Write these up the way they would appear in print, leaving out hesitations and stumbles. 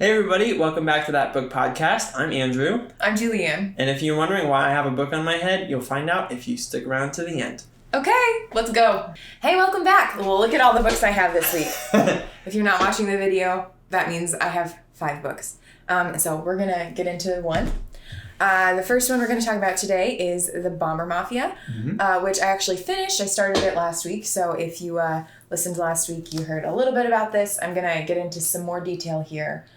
Hey everybody, welcome back to That Book Podcast. I'm Andrew. I'm Julianne. And if you're wondering why I have a book on my head, you'll find out if you stick around to the end. Okay, let's go. Hey, welcome back. Well, look at all the books I have this week. If you're not watching the video, that means I have 5 books. So we're going to get into one. The first one we're going to talk about today is The Bomber Mafia, which I actually finished. I started it last week, so if you listened last week, you heard a little bit about this. I'm going to get into some more detail here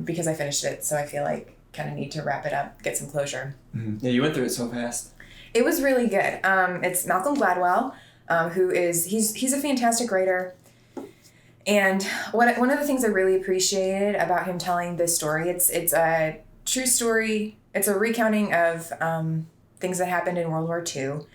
because I finished it, so I feel like kind of need to wrap it up, get some closure. Mm-hmm. Yeah, you went through it so fast. It was really good. It's Malcolm Gladwell, he's a fantastic writer. And one of the things I really appreciated about him telling this story, it's a true story. It's a recounting of things that happened in World War II.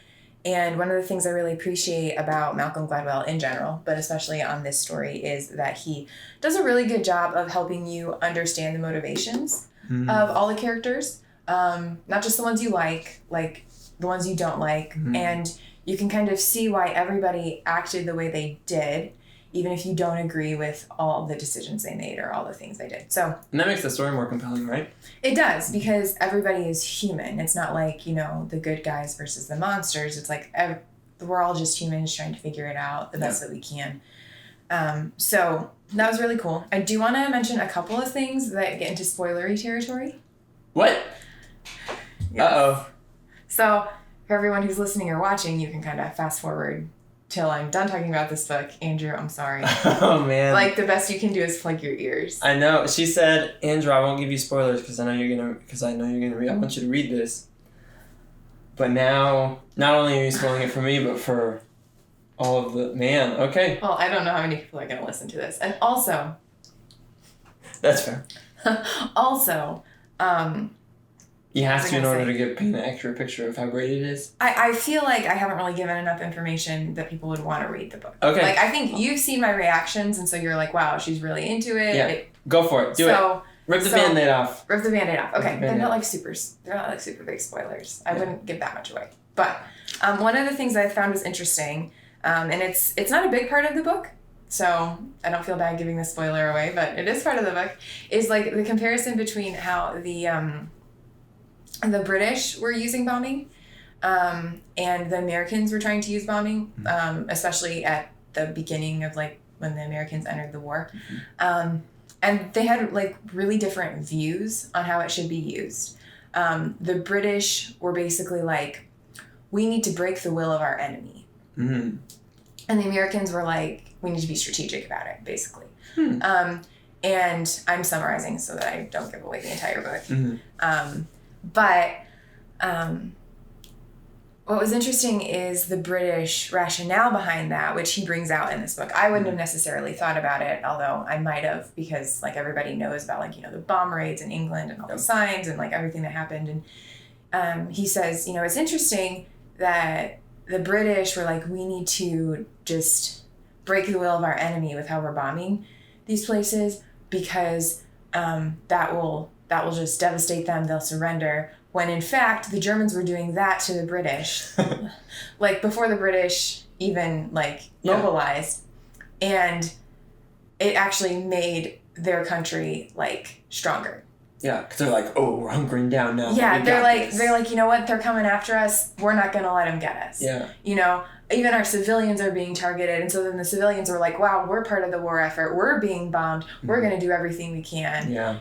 And one of the things I really appreciate about Malcolm Gladwell in general, but especially on this story, is that he does a really good job of helping you understand the motivations of all the characters. Not just the ones you like the ones you don't like. And you can kind of see why everybody acted the way they did, even if you don't agree with all the decisions they made or all the things they did. So, and that makes the story more compelling, right? It does, because everybody is human. It's not like, the good guys versus the monsters. It's like we're all just humans trying to figure it out the best that we can. So that was really cool. I do want to mention a couple of things that get into spoilery territory. What? Yes. Uh-oh. So for everyone who's listening or watching, you can kind of fast forward till I'm done talking about this book. Andrew, I'm sorry. Oh, man. Like, the best you can do is plug your ears. I know. She said, Andrew, I won't give you spoilers because I know you're going to read. I want you to read this. But now, not only are you spoiling it for me, but for all of the... Man, okay. Well, I don't know how many people are going to listen to this. And also... That's fair. Also, you have to in order to paint an accurate picture of how great it is. I feel like I haven't really given enough information that people would want to read the book. Okay. Like, I think you've seen my reactions, and so you're like, wow, she's really into it. Yeah. Go for it. Do it. Rip the Band-Aid off. Rip the Band-Aid off. Okay. They're not like super big spoilers. I wouldn't give that much away. But one of the things I found was interesting, and it's not a big part of the book, so I don't feel bad giving the spoiler away, but it is part of the book, is like the comparison between how the British were using bombing, and the Americans were trying to use bombing, especially at the beginning of like when the Americans entered the war. And they had like really different views on how it should be used. The British were basically like, we need to break the will of our enemy. And the Americans were like, we need to be strategic about it, basically. And I'm summarizing so that I don't give away the entire book. But what was interesting is the British rationale behind that, which he brings out in this book. I wouldn't have necessarily thought about it, although I might have, because like everybody knows about like, the bomb raids in England and all the signs and like everything that happened. And he says, it's interesting that the British were like, we need to just break the will of our enemy with how we're bombing these places, because that will just devastate them. They'll surrender. When in fact, the Germans were doing that to the British, like before the British even mobilized, and it actually made their country like stronger. Yeah, because they're like, oh, we're hunkering down now. Yeah, they're like, you know what? They're coming after us. We're not gonna let them get us. Yeah. Even our civilians are being targeted, and so then the civilians were like, wow, we're part of the war effort. We're being bombed. We're gonna do everything we can. Yeah.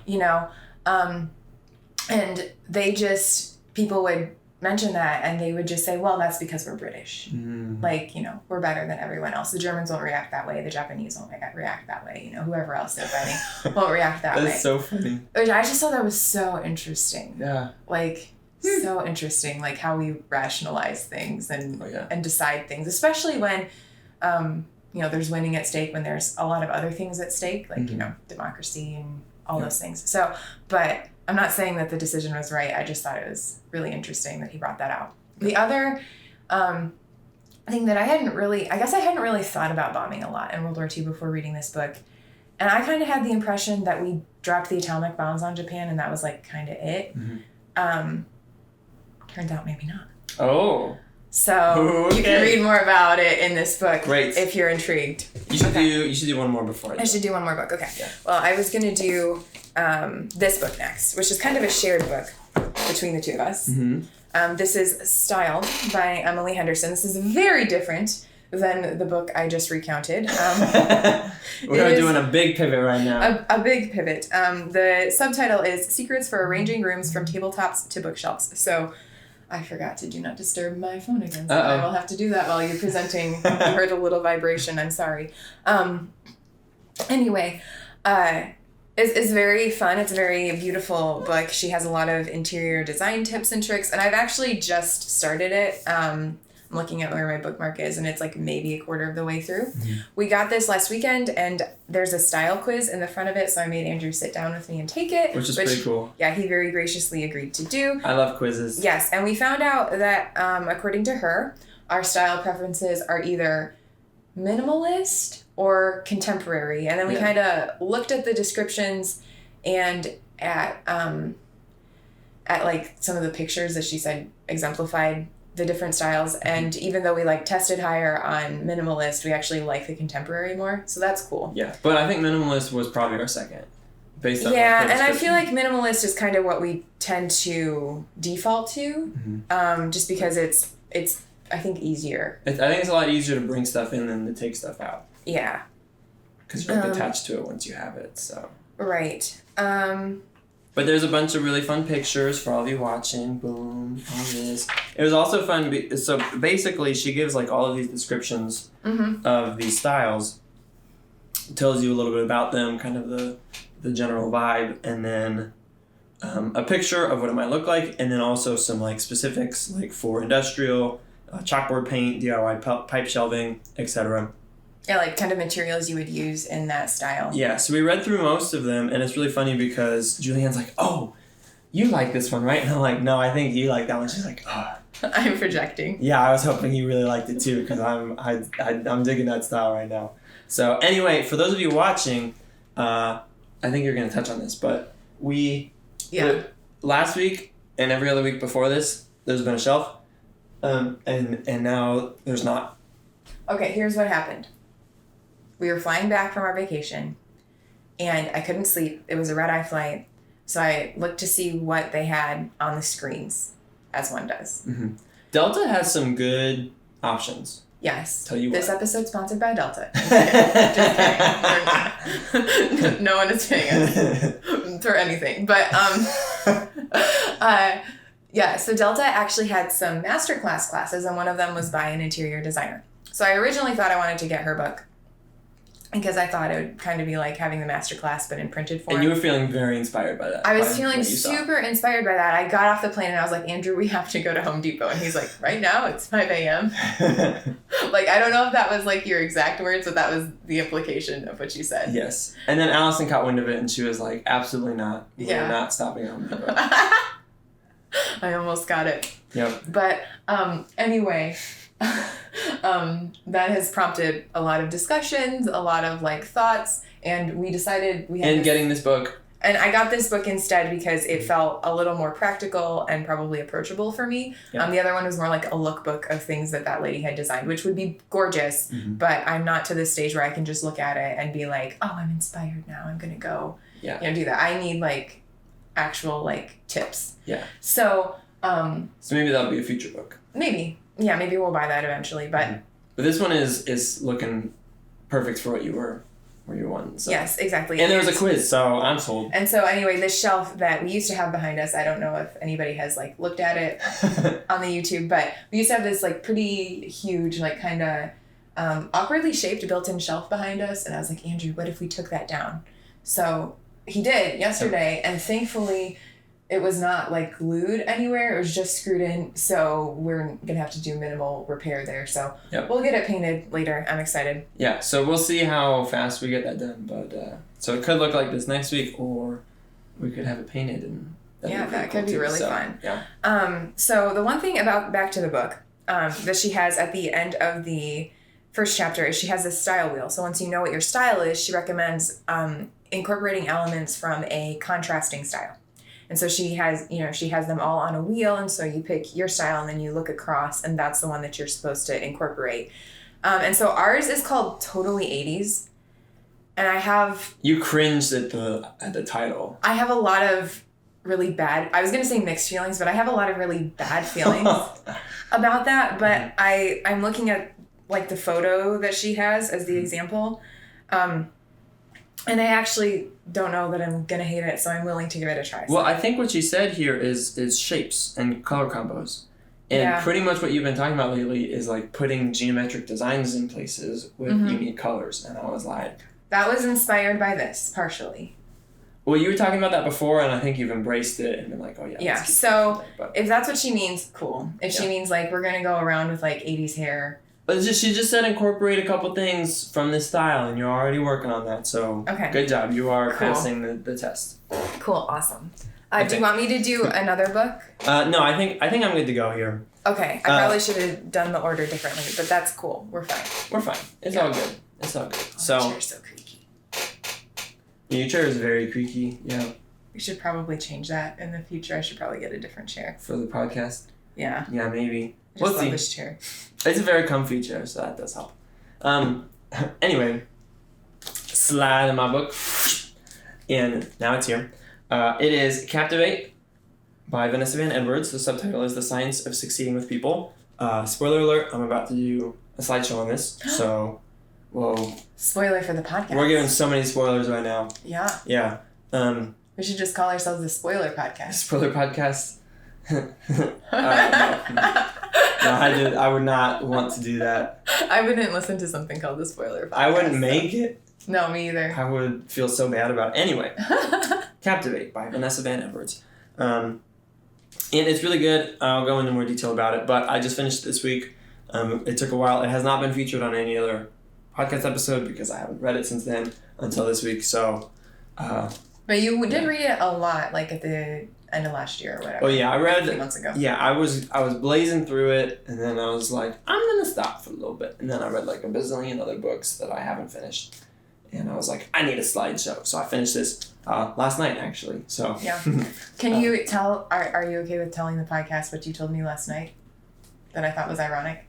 And people would mention that, and they would just say, well, that's because we're British. We're better than everyone else. The Germans won't react that way. The Japanese won't react that way. Whoever else they're fighting won't react that way. That's so funny. Which I just thought that was so interesting. Yeah. So interesting, like how we rationalize things and decide things, especially when, there's winning at stake, when there's a lot of other things at stake, like, democracy and all those things. So, but I'm not saying that the decision was right. I just thought it was really interesting that he brought that out. The other thing that I hadn't really thought about bombing a lot in World War II before reading this book. And I kind of had the impression that we dropped the atomic bombs on Japan and that was like kind of it. Turns out maybe not. Oh. So you can read more about it in this book. Great. If you're intrigued. You should do one more before I should do one more book. Okay. Yeah. Well, I was going to do this book next, which is kind of a shared book between the two of us. Mm-hmm. This is Styled by Emily Henderson. This is very different than the book I just recounted. We're doing a big pivot right now. A big pivot. The subtitle is Secrets for Arranging Rooms from Tabletops to Bookshelves. So I forgot to do not disturb my phone again. So I will have to do that while you're presenting. You heard a little vibration. I'm sorry. Anyway, it's very fun. It's a very beautiful book. She has a lot of interior design tips and tricks. And I've actually just started it. I'm looking at where my bookmark is, and it's like maybe a quarter of the way through. Mm-hmm. We got this last weekend, and there's a style quiz in the front of it, so I made Andrew sit down with me and take it. Which is pretty cool. Yeah, he very graciously agreed to do. I love quizzes. Yes, and we found out that, according to her, our style preferences are either minimalist or contemporary. And then we kind of looked at the descriptions and at like some of the pictures that she said exemplified the different styles. And even though we like tested higher on minimalist, we actually like the contemporary more. So that's cool. Yeah. But I think minimalist was probably our second. Based on and I feel like minimalist is kind of what we tend to default to. Mm-hmm. Just because it's I think easier. I think it's a lot easier to bring stuff in than to take stuff out. Yeah. Because you're like attached to it once you have it, so. Right. But there's a bunch of really fun pictures for all of you watching. Boom, all this. It was also fun. So basically, she gives like all of these descriptions of these styles. Tells you a little bit about them, kind of the general vibe, and then a picture of what it might look like, and then also some like specifics like for industrial, chalkboard paint, DIY pipe shelving, etc. Yeah, like kind of materials you would use in that style. Yeah, so we read through most of them, and it's really funny because Julianne's like, "Oh, you like this one, right?" And I'm like, "No, I think you like that one." She's like, "Oh." I'm projecting. Yeah, I was hoping you really liked it too because I'm digging that style right now. So anyway, for those of you watching, I think you're gonna touch on this, but last week and every other week before this, there's been a shelf, and now there's not. Okay, here's what happened. We were flying back from our vacation, and I couldn't sleep. It was a red-eye flight, so I looked to see what they had on the screens, as one does. Mm-hmm. Delta has some good options. Yes. Tell you this what. episode's sponsored by Delta. Just kidding. No one is paying us for anything. But, so Delta actually had some masterclass classes, and one of them was by an interior designer. So I originally thought I wanted to get her book because I thought it would kind of be like having the masterclass but in printed form. And you were feeling very inspired by that. I was feeling super inspired by that. I got off the plane and I was like, "Andrew, we have to go to Home Depot." And he's like, "Right now? It's 5 a.m." Like, I don't know if that was like your exact words, but that was the implication of what you said. Yes. And then Allison caught wind of it and she was like, "Absolutely not. We're not stopping at Home Depot." I almost got it. Yep. But anyway... that has prompted a lot of discussions, a lot of like thoughts, and we decided we had getting this book. And I got this book instead because it felt a little more practical and probably approachable for me. Yeah. The other one was more like a lookbook of things that lady had designed, which would be gorgeous, but I'm not to the stage where I can just look at it and be like, "Oh, I'm inspired now. I'm gonna go do that." I need like actual like tips. Yeah. So maybe that'll be a future book. Maybe. Yeah, maybe we'll buy that eventually, but... But this one is looking perfect for what you were wanting. So. Yes, exactly. And there was a quiz, so I'm sold. And so anyway, this shelf that we used to have behind us, I don't know if anybody has like looked at it on the YouTube, but we used to have this like pretty huge, like kind of awkwardly shaped built-in shelf behind us. And I was like, "Andrew, what if we took that down?" So he did yesterday, and thankfully... it was not like glued anywhere. It was just screwed in. So we're going to have to do minimal repair there. So we'll get it painted later. I'm excited. Yeah. So we'll see how fast we get that done. But so it could look like this next week, or we could have it painted. And that could be really fun. Yeah. So the one thing about back to the book that she has at the end of the first chapter is she has this style wheel. So once you know what your style is, she recommends incorporating elements from a contrasting style. And so she has them all on a wheel, and so you pick your style and then you look across, and that's the one that you're supposed to incorporate. And so ours is called Totally 80s. And I have... You cringed at the title. I have a lot of really bad... I was going to say mixed feelings, but I have a lot of really bad feelings about that. But I'm looking at, like, the photo that she has as the example. And I actually don't know that I'm going to hate it, so I'm willing to give it a try. Well, I think what she said here is shapes and color combos. And pretty much what you've been talking about lately is, like, putting geometric designs in places with unique colors. And I was like... That was inspired by this, partially. Well, you were talking about that before, and I think you've embraced it and been like, oh, yeah. Yeah, so if that's what she means, cool. If she means, like, we're going to go around with, like, 80s hair. But she just said incorporate a couple things from this style, and you're already working on that, so good job. You are passing the test. Cool, awesome. Do you want me to do another book? No, I think I'm good to go here. Okay, I probably should have done the order differently, but that's cool. We're fine. We're fine. It's all good. It's all good. Oh, the chair's so creaky. Your chair is very creaky, yeah. We should probably change that in the future. I should probably get a different chair. For the podcast? Yeah. Yeah, maybe. I just love this chair. It's a very comfy chair, so that does help. Anyway, slide in my book. And now it's here. It is Captivate by Vanessa Van Edwards. The subtitle is The Science of Succeeding with People. Spoiler alert, I'm about to do a slideshow on this, so... Whoa. Spoiler for the podcast. We're giving so many spoilers right now. Yeah. Yeah. We should just call ourselves the Spoiler Podcast. Spoiler Podcast? No, I would not want to do that. I wouldn't listen to something called the Spoiler Podcast. I wouldn't make it. No, me either. I would feel so bad about it. Anyway, Captivate by Vanessa Van Edwards. And it's really good. I'll go into more detail about it, but I just finished it this week. It took a while. It has not been featured on any other podcast episode because I haven't read it since then until this week. So, but you did read it a lot, like at the end of last year or whatever. Oh yeah, I read a few months ago. Yeah, I was blazing through it, and then I was like, I'm gonna stop for a little bit, and then I read like a bazillion other books that I haven't finished, and I was like, I need a slideshow, so I finished this last night actually. So yeah, can you tell? Are you okay with telling the podcast what you told me last night that I thought was ironic?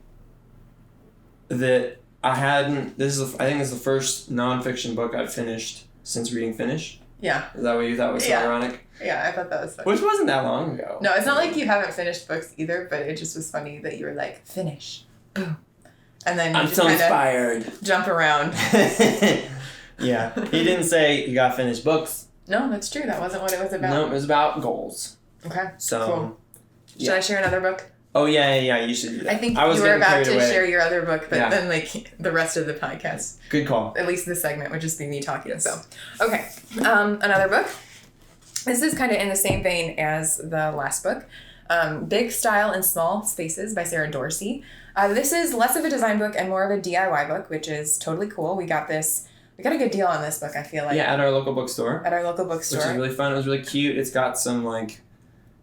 That I hadn't. I think this is the first nonfiction book I've finished since reading Finish. Yeah. Is that what you thought was so ironic? Yeah, I thought that was funny. Which wasn't that long ago. No, it's not like you haven't finished books either, but it just was funny that you were like, finish. Boom. And then you I'm just so inspired. Jump around. Yeah. He didn't say you got finished books. No, that's true. That wasn't what it was about. No, it was about goals. Okay. So. Cool. Should I share another book? Oh, yeah, you should do that. I think you were about to share your other book, but then, like, the rest of the podcast. Good call. At least this segment would just be me talking, so. Okay. Another book. This is kind of in the same vein as the last book. Big Style in Small Spaces by Sarah Dorsey. This is less of a design book and more of a DIY book, which is totally cool. We got a good deal on this book, I feel like. Yeah, at our local bookstore. Which is really fun. It was really cute. It's got some, like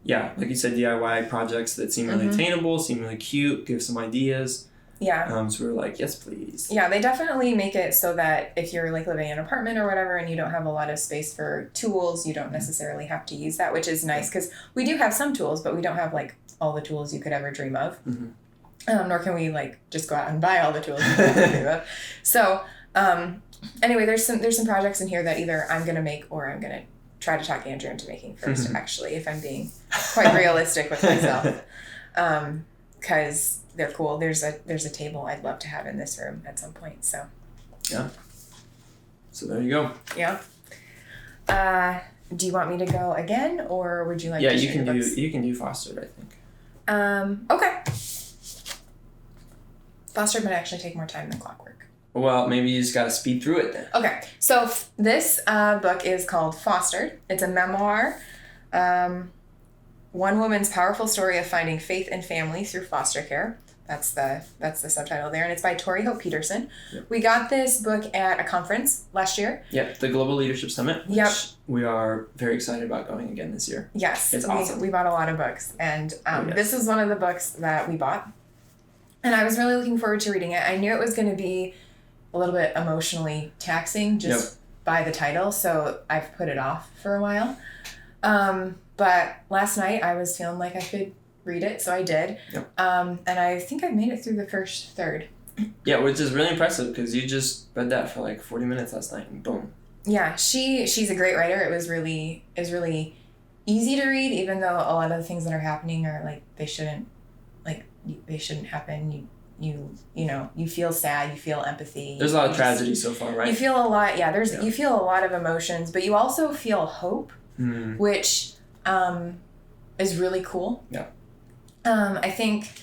you said, DIY projects that seem really attainable, seem really cute, give some ideas. Yeah. So we were like, yes, please. Yeah, they definitely make it so that if you're like living in an apartment or whatever and you don't have a lot of space for tools, you don't necessarily have to use that, which is nice because we do have some tools, but we don't have like all the tools you could ever dream of. Mm-hmm. Nor can we like just go out and buy all the tools you could ever dream of. So anyway, there's some projects in here that either I'm going to make or I'm going to try to talk Andrew into making first, actually, if I'm being quite realistic with myself. Because they're cool. There's a table I'd love to have in this room at some point. So. Yeah. So there you go. Yeah. Do you want me to go again, or would you like? to share your books? You can do Fostered, I think. Okay. Fostered might actually take more time than Clockwork. Well, maybe you just got to speed through it then. Okay. So this book is called Fostered. It's a memoir. One woman's powerful story of finding faith and family through foster care. That's the subtitle there, and it's by Tori Petersen. Yep. We got this book at a conference last year. Yep, the Global Leadership Summit. Yep. Which we are very excited about going again this year. Yes, it's awesome. We bought a lot of books, and This is one of the books that we bought, and I was really looking forward to reading it. I knew it was going to be a little bit emotionally taxing just by the title, so I've put it off for a while. But last night I was feeling like I could read it, so I did. Yep. And I think I made it through the first third. Yeah, which is really impressive because you just read that for like 40 minutes last night and boom. Yeah, she's a great writer. It was really easy to read, even though a lot of the things that are happening are like they shouldn't happen. You feel sad, you feel empathy. There's a lot of tragedy so far, right? You feel a lot, you feel a lot of emotions, but you also feel hope, which is really cool. Yeah. I think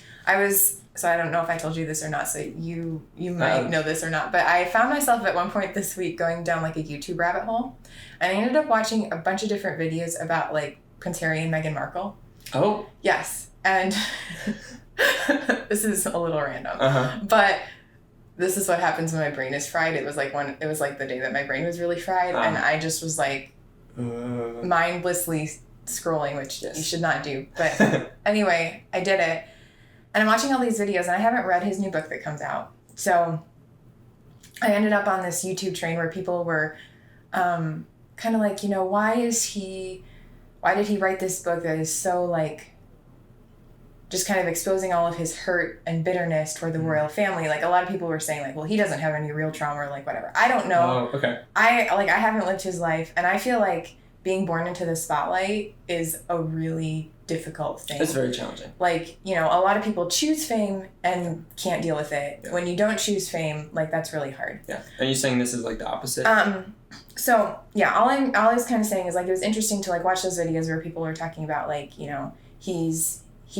so I don't know if I told you this or not, so you might know this or not, but I found myself at one point this week going down like a YouTube rabbit hole, and I ended up watching a bunch of different videos about like Prince Harry and Meghan Markle. Oh. Yes, and this is a little random, but this is what happens when my brain is fried. It was like the day that my brain was really fried, and I just was like mindlessly scrolling, which you should not do. But anyway, I did it. And I'm watching all these videos, and I haven't read his new book that comes out. So I ended up on this YouTube train where people were kind of like, why did he write this book that is so like just kind of exposing all of his hurt and bitterness toward the royal family. Like a lot of people were saying like, well, he doesn't have any real trauma or like whatever. I don't know. Oh, okay. I haven't lived his life, and I feel like being born into the spotlight is a really difficult thing. It's very challenging. Like, a lot of people choose fame and can't deal with it. Yeah. When you don't choose fame, like that's really hard. Yeah. Are you saying this is like the opposite? So yeah, all I was kind of saying is like, it was interesting to like watch those videos where people were talking about like, he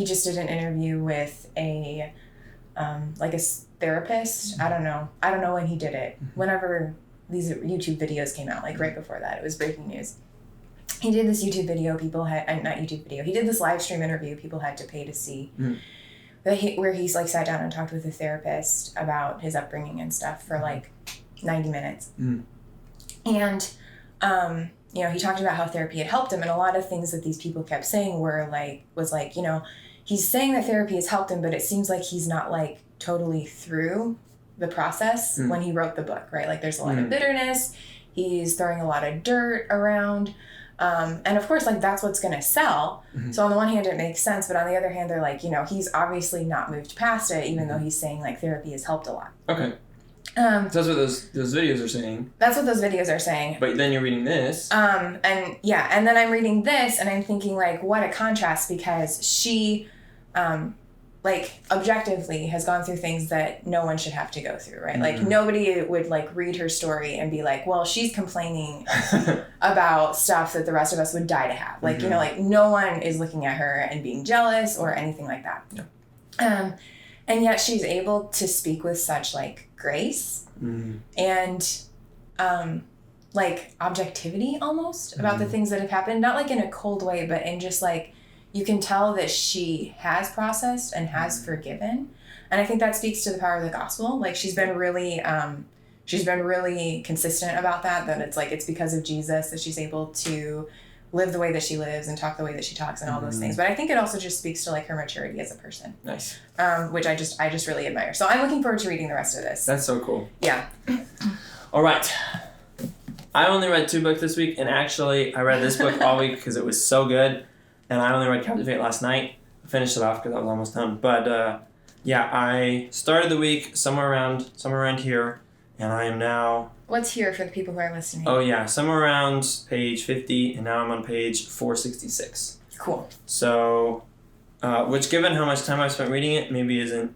just did an interview with a therapist. I don't know when he did it. Whenever these YouTube videos came out, like right before that, it was breaking news. He did this YouTube video. He did this live stream interview. People had to pay to see, where he's like sat down and talked with a therapist about his upbringing and stuff for like 90 minutes. And he talked about how therapy had helped him, and a lot of things that these people kept saying was like, he's saying that therapy has helped him, but it seems like he's not like totally through the process when he wrote the book, right? Like there's a lot of bitterness. He's throwing a lot of dirt around. And of course, like that's what's going to sell. So on the one hand, it makes sense. But on the other hand, they're like, he's obviously not moved past it, even though he's saying like therapy has helped a lot. Okay. So that's what those videos are saying. That's what those videos are saying. But then you're reading this. And then I'm reading this and I'm thinking like, what a contrast, because she, like objectively has gone through things that no one should have to go through, right? Like nobody would like read her story and be like, well, she's complaining about stuff that the rest of us would die to have. Like, like no one is looking at her and being jealous or anything like that. Yeah. And yet she's able to speak with such like grace and like objectivity almost about the things that have happened, not like in a cold way, but in just like, you can tell that she has processed and has forgiven. And I think that speaks to the power of the gospel. Like she's been really consistent about that it's like, it's because of Jesus that she's able to live the way that she lives and talk the way that she talks and all those things. But I think it also just speaks to like her maturity as a person. Nice. Which I just really admire. So I'm looking forward to reading the rest of this. That's so cool. Yeah. All right. I only read 2 books this week, and actually I read this book all week because it was so good. And I only read Captivate last night. I finished it off because I was almost done. But I started the week somewhere around here, and I am now... What's here for the people who are listening? Oh yeah, somewhere around page 50, and now I'm on page 466. Cool. So, which given how much time I've spent reading it, maybe isn't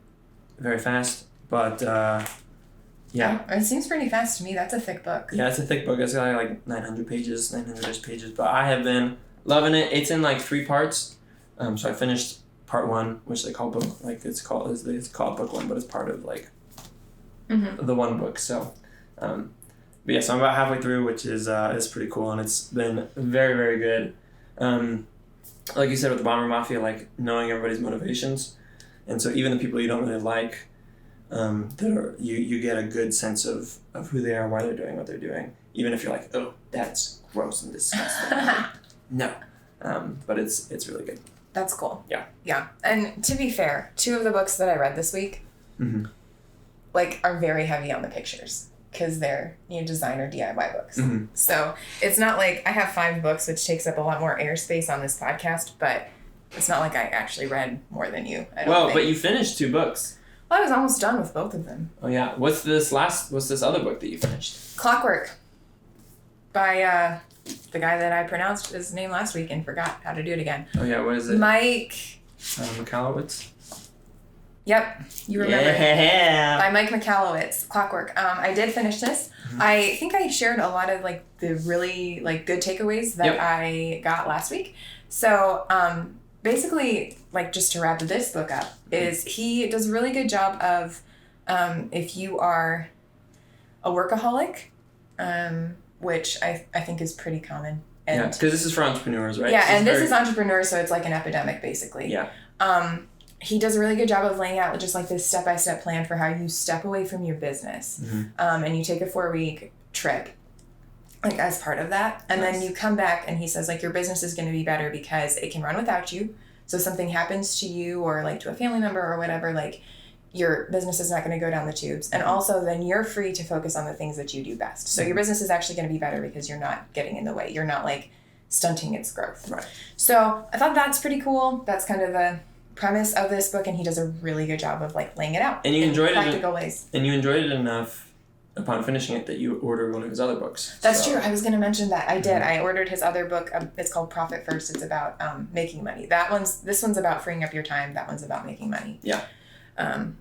very fast, but yeah. It seems pretty fast to me. That's a thick book. Yeah, it's a thick book. It's got like 900-ish pages, but I have been loving it. It's in like 3 parts. So I finished part 1, which they call book, like it's called book 1, but it's part of like the one book. So, but yeah, so I'm about halfway through, which is pretty cool, and it's been very, very good. Like you said with the Bomber Mafia, like knowing everybody's motivations, and so even the people you don't really like, you get a good sense of who they are, why they're doing what they're doing, even if you're like, oh, that's gross and disgusting. No, but it's really good. That's cool. Yeah. Yeah, and to be fair, 2 of the books that I read this week, like, are very heavy on the pictures. because they're designer DIY books. Mm-hmm. So it's not like I have 5 books, which takes up a lot more airspace on this podcast, but it's not like I actually read more than you. I don't think. But you finished 2 books. Well, I was almost done with both of them. Oh yeah. What's this other book that you finished? Clockwork by the guy that I pronounced his name last week and forgot how to do it again. Oh yeah, what is it? Michalowicz? Yep, you remember. Yeah. By Mike Michalowicz, Clockwork. I did finish this. Mm-hmm. I think I shared a lot of the really good takeaways that I got last week. So basically, just to wrap this book up, is he does a really good job of if you are a workaholic, which I think is pretty common. And because this is for entrepreneurs, right? Yeah, this is entrepreneurs, so it's like an epidemic, basically. Yeah. He does a really good job of laying out just this step-by-step plan for how you step away from your business. Mm-hmm. And you take a 4-week trip, as part of that. And then you come back and he says, your business is going to be better because it can run without you. So if something happens to you or to a family member or whatever, your business is not going to go down the tubes. And also then you're free to focus on the things that you do best. So your business is actually going to be better because you're not getting in the way. You're not stunting its growth. Right. So I thought that's pretty cool. That's kind of the premise of this book, and he does a really good job of laying it out and you enjoyed practical ways. And you enjoyed it enough upon finishing it that you ordered one of his other books. That's true. I was going to mention that. I did. I ordered his other book. It's called Profit First. It's about making money. This one's about freeing up your time. That one's about making money. Yeah.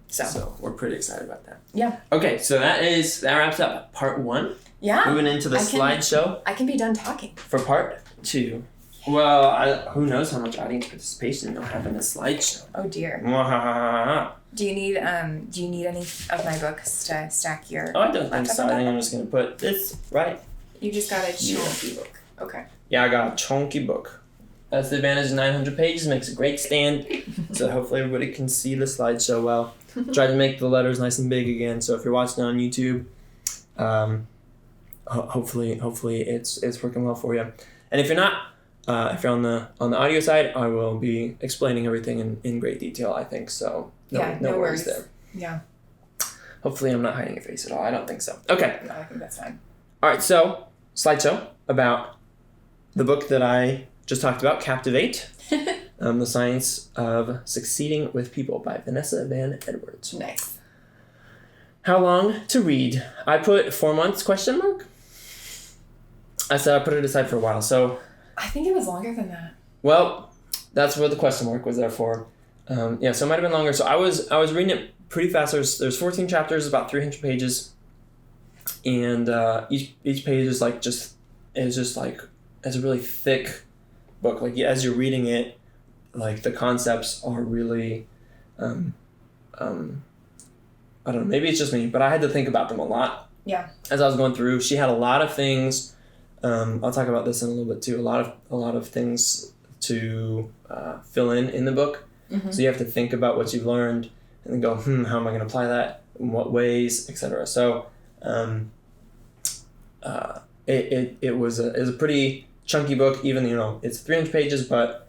So we're pretty excited about that. Yeah. Okay, so that wraps up part 1. Yeah. Moving into the slideshow. I can be done talking. For part 2. Well, who knows how much audience participation you'll have in this slideshow. Oh dear. Do you need any of my books to stack your? Oh, I don't think so. I think I'm just gonna put this right. You just got a chunky book. Okay. Yeah, I got a chunky book. That's the advantage of 900 pages. Makes a great stand. So hopefully everybody can see the slideshow well. Try to make the letters nice and big again. So if you're watching on YouTube, hopefully it's working well for you. And if you're not. If you're on the audio side, I will be explaining everything in great detail, I think, so no worries there. Yeah. Hopefully I'm not hiding your face at all. I don't think so. Okay. No, I think that's fine. All right, so slideshow about the book that I just talked about, Captivate, The Science of Succeeding with People by Vanessa Van Edwards. Nice. How long to read? I put 4 months, ? I said I put it aside for a while, so... I think it was longer than that. Well, that's what the question mark was there for. So it might have been longer. So I was reading it pretty fast. There's 14 chapters, about 300 pages, and each page is it's a really thick book. As you're reading it, the concepts are really, I don't know. Maybe it's just me, but I had to think about them a lot. Yeah. As I was going through, she had a lot of things. I'll talk about this in a little bit too. A lot of things to fill in the book. Mm-hmm. So you have to think about what you've learned and then go, how am I going to apply that? In what ways, etc. So it was a pretty chunky book. Even it's 300 pages, but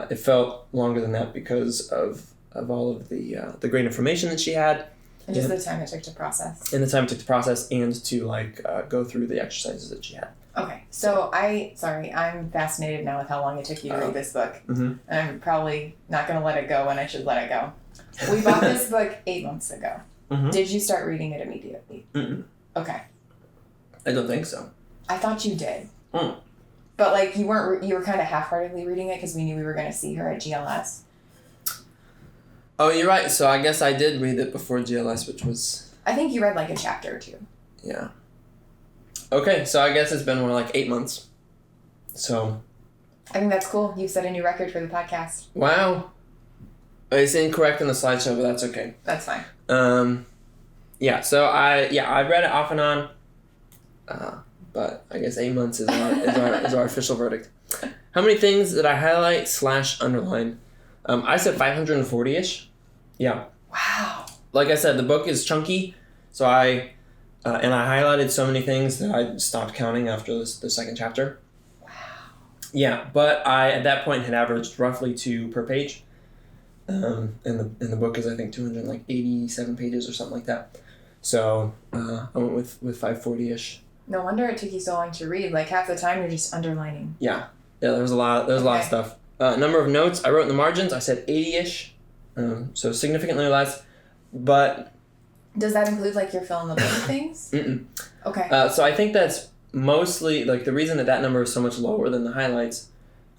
it felt longer than that because of all of the great information that she had. And just the time it took to process. And the time it took to process and to go through the exercises that she had. Okay, so I'm fascinated now with how long it took you to read this book. Mm-hmm. And I'm probably not going to let it go when I should let it go. We bought this book 8 months ago. Mm-hmm. Did you start reading it immediately? Mm-mm. Okay. I don't think so. I thought you did. Mm. But you were kind of half-heartedly reading it because we knew we were going to see her at GLS. Oh, you're right. So I guess I did read it before GLS, which was... I think you read a chapter or 2. Yeah. Okay, so I guess it's been more 8 months. So... I think that's cool. You've set a new record for the podcast. Wow. It's incorrect in the slideshow, but that's okay. That's fine. Yeah, so I read it off and on. But I guess 8 months is our official verdict. How many things did I highlight / underline? I said 540-ish. Yeah. Wow. Like I said, the book is chunky, so I highlighted so many things that I stopped counting after the second chapter. Wow. Yeah, but I at that point had averaged roughly 2 per page. And the book is I think 287 pages or something like that. So I went with 540-ish. No wonder it took you so long to read. Like half the time you're just underlining. Yeah, there's a lot of stuff. Number of notes I wrote in the margins, I said 80-ish, so significantly less, but... Does that include like your fill in the blank things? Mm-mm. Okay. So I think that's mostly, like the reason that number is so much lower than the highlights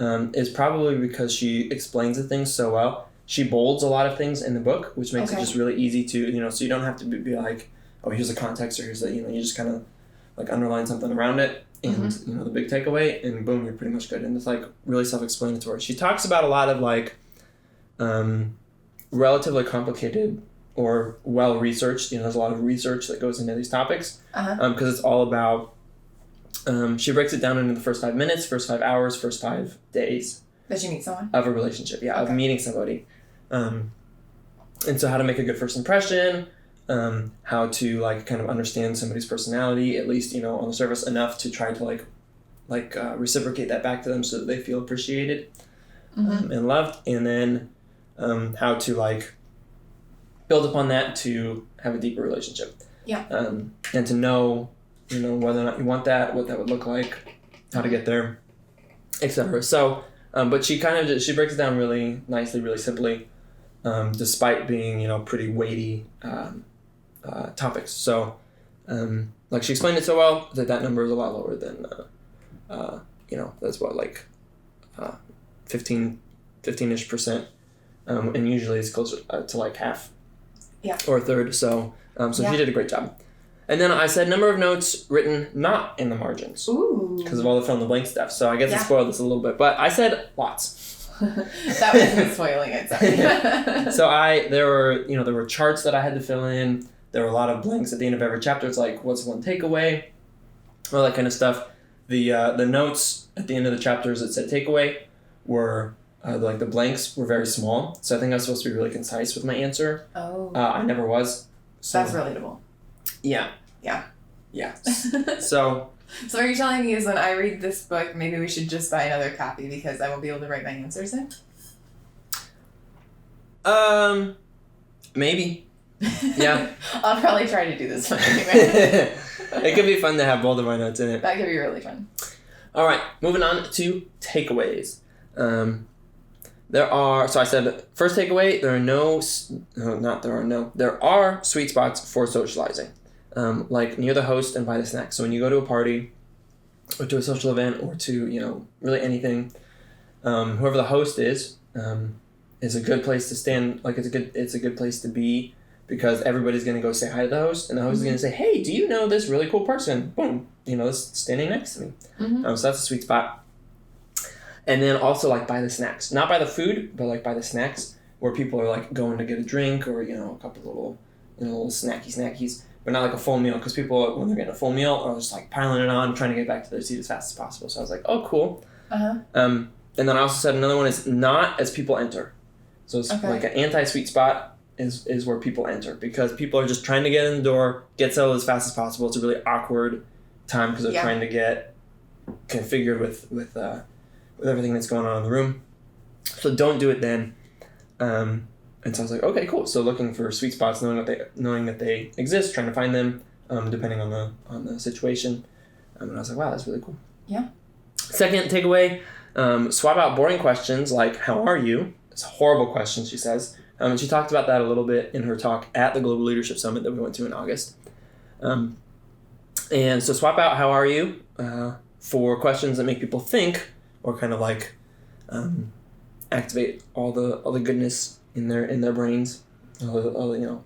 is probably because she explains the things so well. She bolds a lot of things in the book, which makes it just really easy to, so you don't have to be like, oh, here's the context, or here's the, you just kind of like underline something around it, and, the big takeaway, and boom, you're pretty much good. And it's like really self-explanatory. She talks about a lot of like relatively complicated or well-researched, there's a lot of research that goes into these topics, because it's all about, she breaks it down into the first 5 minutes, first 5 hours, first 5 days. That you meet someone? Of a relationship, of meeting somebody. And so how to make a good first impression, how to like kind of understand somebody's personality, at least, on the surface enough to try to like reciprocate that back to them so that they feel appreciated and loved. And then how to like build upon that to have a deeper relationship. Yeah. And to know, whether or not you want that, what that would look like, how to get there, etc. So, but she she breaks it down really nicely, really simply, despite being, pretty weighty topics. So, like she explained it so well that number is a lot lower than, that's what, like 15-ish percent. And usually it's closer to like half. Yeah. Or a third. So, she did a great job. And then I said number of notes written not in the margins. Ooh. Because of all the fill in the blank stuff. So I guess I spoiled this a little bit, but I said lots. That wasn't spoiling it. Sorry. So there were charts that I had to fill in. There were a lot of blanks at the end of every chapter. It's like, what's one takeaway? All that kind of stuff. The notes at the end of the chapters that said takeaway were like the blanks were very small. So I think I was supposed to be really concise with my answer. Oh. I never was. So. That's relatable. Yeah. Yeah. Yeah. So what you're telling me is when I read this book, maybe we should just buy another copy because I won't be able to write my answers in? Maybe. Yeah. I'll probably try to do this one anyway. It could be fun to have both of my notes in it. That could be really fun. All right, moving on to takeaways. There are first takeaway, there are sweet spots for socializing, like near the host and by the snack. So when you go to a party or to a social event or to, really anything, whoever the host is a good place to stand. Like it's a good place to be because everybody's going to go say hi to the host and the host is going to say, hey, do you know this really cool person? Boom, that's standing next to me. So that's a sweet spot. And then also like by the snacks, not by the food, but like by the snacks where people are like going to get a drink or, a couple little snackies, but not like a full meal because people, when they're getting a full meal, are just like piling it on, trying to get back to their seat as fast as possible. So I was like, oh, cool. And then I also said another one is not as people enter. So it's like an anti-sweet spot is where people enter because people are just trying to get in the door, get settled as fast as possible. It's a really awkward time because they're trying to get configured with everything that's going on in the room. So don't do it then. And so I was like, okay, cool. So looking for sweet spots, knowing that they exist, trying to find them, depending on the situation. And I was like, wow, that's really cool. Yeah. Second takeaway, swap out boring questions like, how are you? It's a horrible question, she says. And she talked about that a little bit in her talk at the Global Leadership Summit that we went to in August. And so swap out how are you for questions that make people think or kind of like activate all the goodness in their brains.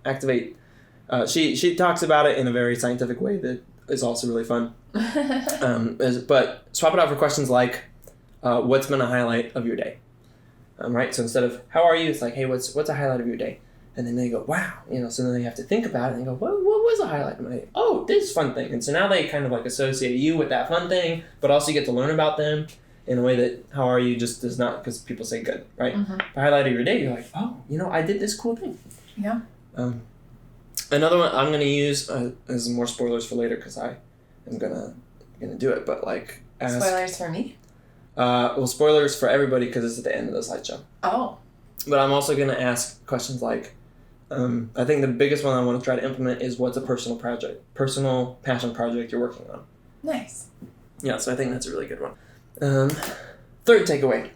Activate. She talks about it in a very scientific way that is also really fun. But swap it out for questions like, what's been a highlight of your day? Right? So instead of how are you, it's like, hey, what's a highlight of your day? And then they go, wow. So then they have to think about it and go, what was a highlight of my day? Oh, this fun thing. And so now they kind of like associate you with that fun thing, but also you get to learn about them in a way that how are you just does not, because people say good, right? The highlight of your day, you're like, oh, I did this cool thing. Yeah. Another one I'm going to use is more spoilers for later because I am gonna do it, but like spoilers for me? Well, spoilers for everybody because it's at the end of the slideshow. Oh. But I'm also going to ask questions like, I think the biggest one I want to try to implement is what's a personal passion project you're working on. Nice. Yeah, so I think that's a really good one. Third takeaway.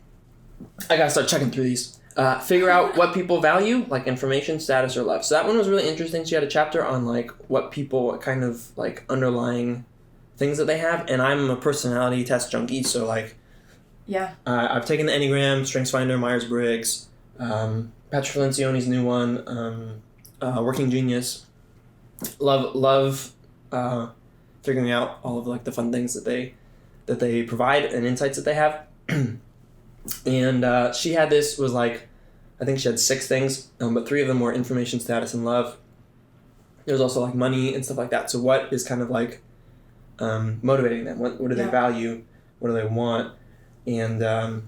I gotta start checking through these. Figure out what people value, like information, status, or love. So that one was really interesting. She had a chapter on like what kind of like underlying things that they have. And I'm a personality test junkie, so like, yeah, I've taken the Enneagram, StrengthsFinder, Myers-Briggs, Patrick Lencioni's new one, Working Genius. Love figuring out all of like the fun things that they provide and insights that they have. And she had was like, I think she had 6 things, but 3 of them were information, status, and love. There's also like money and stuff like that. So what is kind of like motivating them? What do they value? What do they want? And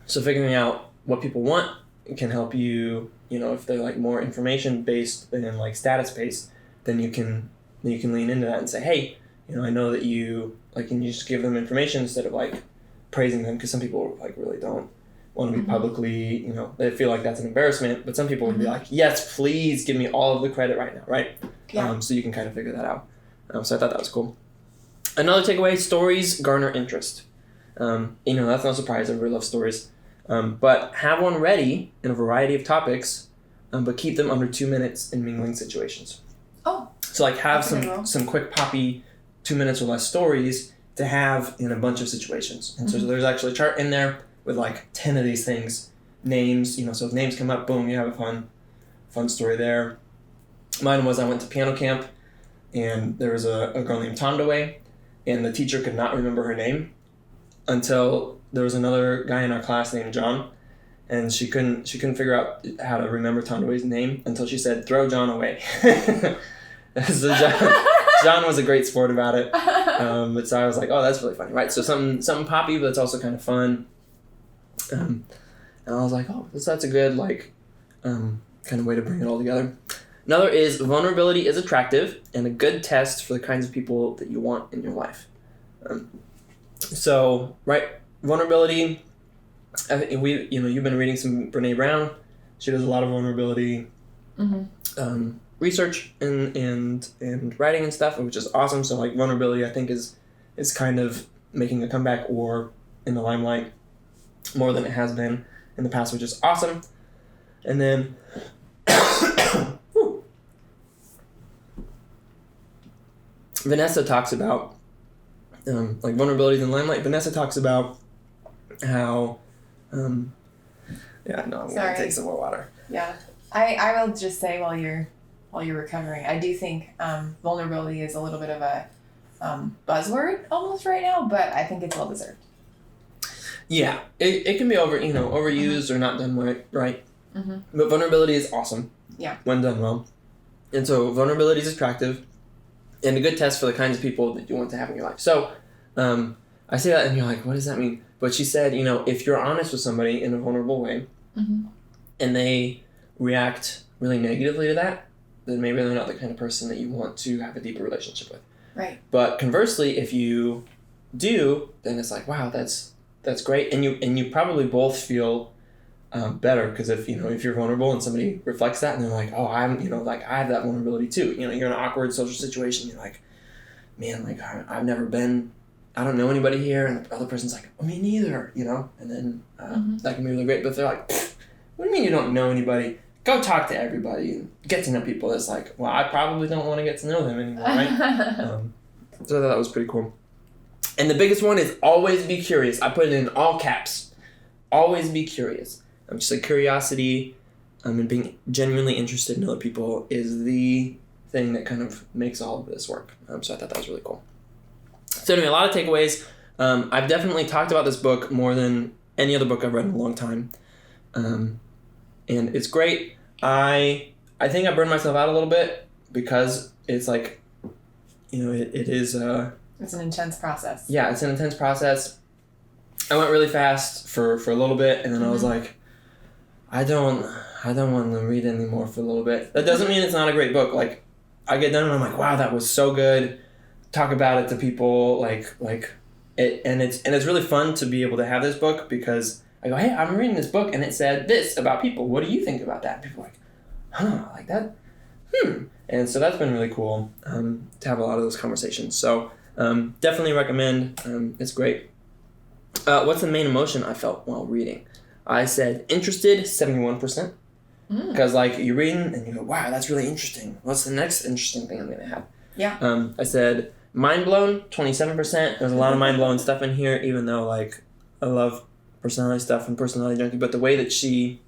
so figuring out what people want can help you, if they're like more information based than like status based, then you can lean into that and say, hey, I know that you like, and you just give them information instead of like praising them, because some people like really don't want to be publicly, they feel like that's an embarrassment, but some people would be like, yes, please give me all of the credit right now, right? Yeah. So you can kind of figure that out. So I thought that was cool. Another takeaway, stories garner interest. That's no surprise, everybody loves stories. But have one ready in a variety of topics, but keep them under 2 minutes in mingling situations. Oh. So like have some quick poppy 2 minutes or less stories to have in a bunch of situations. And so there's actually a chart in there with like 10 of these things, names, so if names come up, boom, you have a fun story there. Mine was I went to piano camp and there was a girl named Tondaway, and the teacher could not remember her name until there was another guy in our class named John, and she couldn't figure out how to remember Tondaway's name until she said, "Throw John away." So John was a great sport about it. But so I was like, oh, that's really funny, right? So something poppy, but it's also kind of fun. And I was like, oh, that's a good like kind of way to bring it all together. Another is vulnerability is attractive and a good test for the kinds of people that you want in your life. So right, vulnerability. I think you've been reading some Brene Brown. She does a lot of vulnerability research and writing and stuff, which is awesome. So like vulnerability, I think is kind of making a comeback or in the limelight more than it has been in the past, which is awesome. And then Vanessa talks about like vulnerability in the limelight. Vanessa talks about how I'm gonna take some more water. Yeah, I will just say while you're recovering, I do think vulnerability is a little bit of a buzzword almost right now, but I think it's well deserved. Yeah, it can be overused or not done right. But vulnerability is awesome. Yeah. When done well, and so vulnerability is attractive and a good test for the kinds of people that you want to have in your life. So I say that and you're like, what does that mean? But she said, if you're honest with somebody in a vulnerable way and they react really negatively to that, then maybe they're not the kind of person that you want to have a deeper relationship with. Right. But conversely, if you do, then it's like, wow, that's great. And you probably both feel better, because if you're vulnerable and somebody reflects that and they're like, oh, I'm, like I have that vulnerability too. You're in an awkward social situation. You're like, man, like I've never been, I don't know anybody here. And the other person's like, oh, me neither, And then that can be really great. But if they're like, what do you mean you don't know anybody? Go talk to everybody and get to know people. It's like, well, I probably don't want to get to know them anymore, right? So that was pretty cool. And the biggest one is always be curious. I put it in all caps. Always be curious. Just like curiosity and being genuinely interested in other people is the thing that kind of makes all of this work. So I thought that was really cool. So anyway, a lot of takeaways. I've definitely talked about this book more than any other book I've read in a long time. And it's great. I think I burned myself out a little bit because it's like, it is... it's an intense process. Yeah, it's an intense process. I went really fast for a little bit, and then I was like, I don't want to read anymore for a little bit. That doesn't mean it's not a great book. Like, I get done and I'm like, wow, that was so good. Talk about it to people, and it's really fun to be able to have this book, because I go, hey, I'm reading this book and it said this about people. What do you think about that? And people are like, like that. And so that's been really cool to have a lot of those conversations. So definitely recommend. It's great. What's the main emotion I felt while reading? I said interested, 71%. Because like you're reading and you go, wow, that's really interesting. What's the next interesting thing I'm going to have? Yeah. I said mind blown, 27%. There's a lot of mind blowing stuff in here, even though like I love personality stuff and personality junkie, but the way that she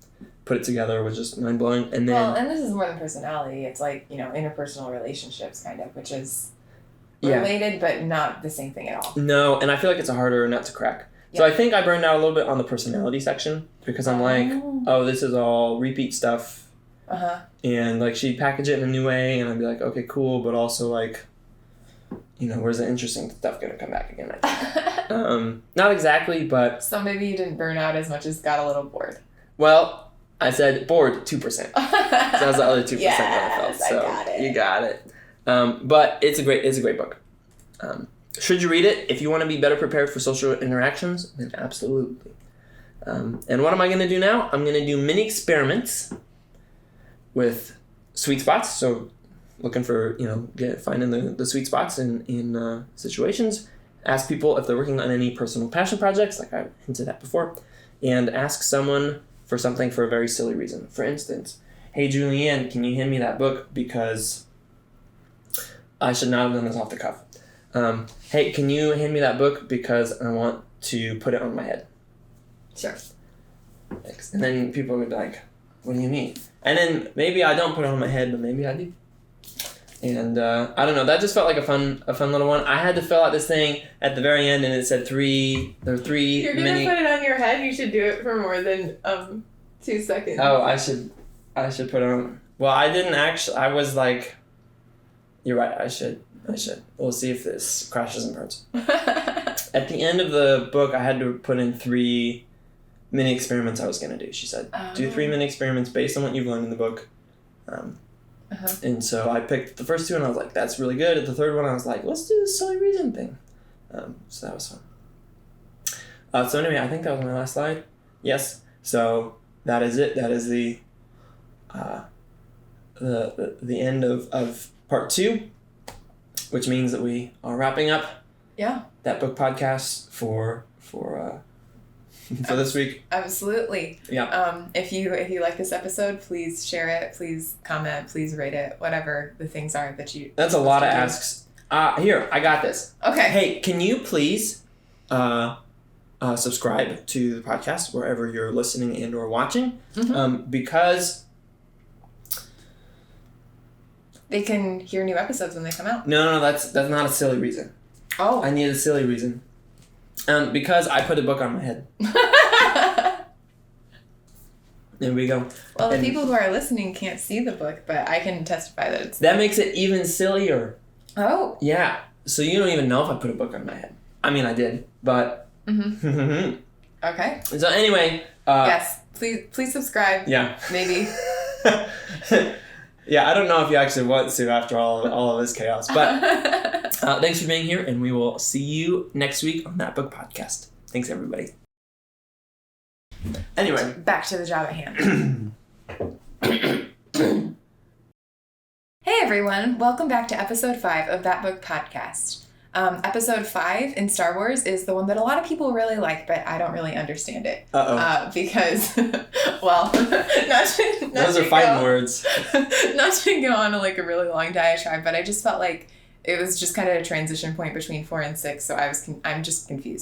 put it together was just mind blowing. And then and this is more than personality. It's like, interpersonal relationships kind of, which is related but not the same thing at all. No, and I feel like it's a harder nut to crack. So I think I burned out a little bit on the personality section because I'm like, oh, this is all repeat stuff. And like she'd package it in a new way and I'd be like, okay, cool, but also like, where's the interesting stuff going to come back again? I think. Not exactly, but... So maybe you didn't burn out as much as got a little bored. Well, I said bored 2%. So that was the other 2% that I felt. So I got it. You got it. But it's a great book. Should you read it? If you want to be better prepared for social interactions, then absolutely. And what am I going to do now? I'm going to do mini experiments with sweet spots. So looking for, finding the sweet spots in situations. Ask people if they're working on any personal passion projects, like I hinted at before. And ask someone for something for a very silly reason. For instance, hey, Julianne, can you hand me that book? Because I should not have done this off the cuff. Hey, can you hand me that book because I want to put it on my head? Sure. Thanks. And then people would be like, what do you mean? And then maybe I don't put it on my head, but maybe I do. And I don't know, that just felt like a fun little one. I had to fill out this thing at the very end and it said there are three You're going to put it on your head, you should do it for more than 2 seconds. Oh, I should put it on. Well, I didn't actually, I was like, you're right, I should. We'll see if this crashes and burns. At the end of the book, I had to put in 3 mini experiments I was going to do. She said, do 3 mini experiments based on what you've learned in the book. And so I picked the first 2 and I was like, that's really good. At the third one, I was like, let's do the silly reason thing. So that was fun. So anyway, I think that was my last slide. Yes. So that is it. That is the end of part 2. Which means that we are wrapping up that book podcast for this week. Absolutely. Yeah. If you like this episode, please share it, please comment, please rate it, whatever the things are that you... That's a lot of asks. Here, I got this. Okay. Hey, can you please subscribe to the podcast wherever you're listening and or watching? Because... They can hear new episodes when they come out. No, that's not a silly reason. Oh. I need a silly reason. Because I put a book on my head. There we go. Well, the people who are listening can't see the book, but I can testify that it's... That makes it even sillier. Oh. Yeah. So you don't even know if I put a book on my head. I mean, I did, but... Okay. So anyway... yes. Please subscribe. Yeah. Maybe. Yeah, I don't know if you actually want to after all of this chaos, but thanks for being here, and we will see you next week on That Book Podcast. Thanks, everybody. Anyway. Back to the job at hand. Hey, everyone. Welcome back to episode 5 of That Book Podcast. Episode 5 in Star Wars is the one that a lot of people really like, but I don't really understand it. Because, well, those are fighting words. Not to go on a really long diatribe, but I just felt like it was just kind of a transition point between 4 and 6, so I'm just confused.